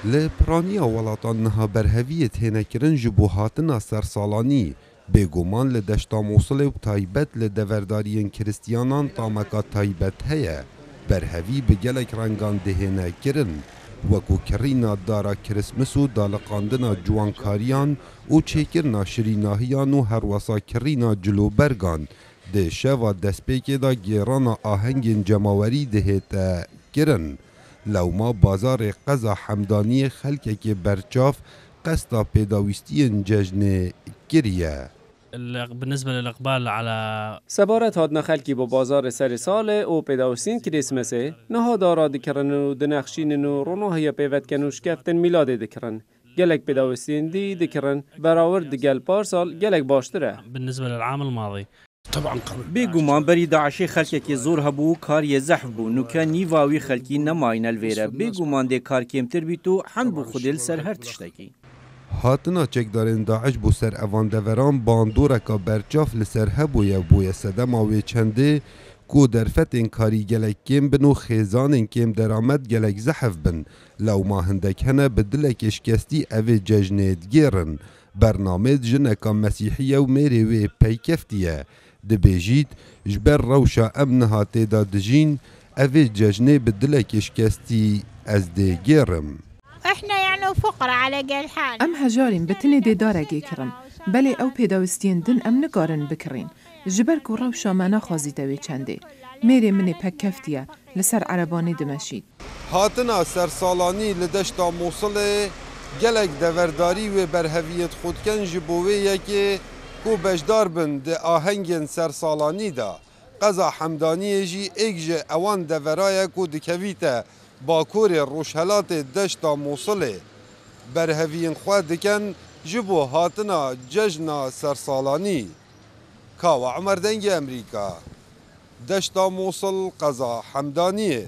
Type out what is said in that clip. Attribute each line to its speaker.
Speaker 1: لپرانیا ولاتان نها برهویت هنکرن جبو هاتنا سرسالانی بگومان لدشتا موصل و تایبت لدوردارین کریستیانان تامکا تایبت هیا برهوی بگلک رنگان دهنه کرن وکو کرینا دارا کریسمس و دالقاندنا جوانکاریان و چیکرنا شریناهیان و هروسا کرینا جلوبرگان ده شوا دسپیک دا گیرانا آهنگین جماوری دهتا کرن لوما بازار قزا حمدانی خلق که برچاف قصدا پیداویستی ججن گریه.
Speaker 2: بالنسبة للإقبال على
Speaker 3: سبارت هادنا خلقی با بازار سر ساله و پیداوستین کریسمسه نها دارا دکرن و دنخشین و رونوهی پیوت کنوش کفتن میلاد دکرن گلک پیداوستین دی دکرن براورد گل پارسال گلک باشتره
Speaker 2: بالنسبة للعام الماضي
Speaker 4: طبعا قبل
Speaker 5: بێگومان بەری داعشی خەلکێکی زۆر هەبوو کاریە زەحف بوو نوکە نیڤاوی خەلکی نەماینە لێرە بێگومان دێ کار کێمتر بیت و حەمد بوو خودێل سەر هەر تشتێکی
Speaker 1: هاتنا چکدارین داعش بو سر اواندوران باندورکا برچاف لسر هبویه بویه سدما وی چنده کو درفتین کاری گلک کم بن و خیزانین کم درآمد گلک زحف بن لو ما هندک هنه بدلک اشکستی اوی ججنید گیرن برنامه جنکا مسیحیه و میری وی پیکفتیه دبیجید جبر روشا امنها تیدا دجین اوی ججنه بدلک اشکستی از دی گیرم
Speaker 6: احنا يعني فقراء على قل حال
Speaker 7: ام هجارين بتني دي دارجي كرن بلي او بيداوستين دن ام نقارن بكرين جبرك وروشا منا خازي دوي چنده ميري مني پکفتيا لسر عرباني دمشيد
Speaker 1: هاتنا سرسالانی لدشتا موصل گلک دورداری و برهویت خودکن جبوه یکی کو بجدار بن ده آهنگین سرسالانی دا قضا حمدانی جی اگج اوان دورای کو دکویته باکور روشهلات دشتا موصل برهوین خواه دکن جبو هاتنا ججنا سرسالانی کاو عمر دنگ امریکا دشتا موصل قضا حمدانیه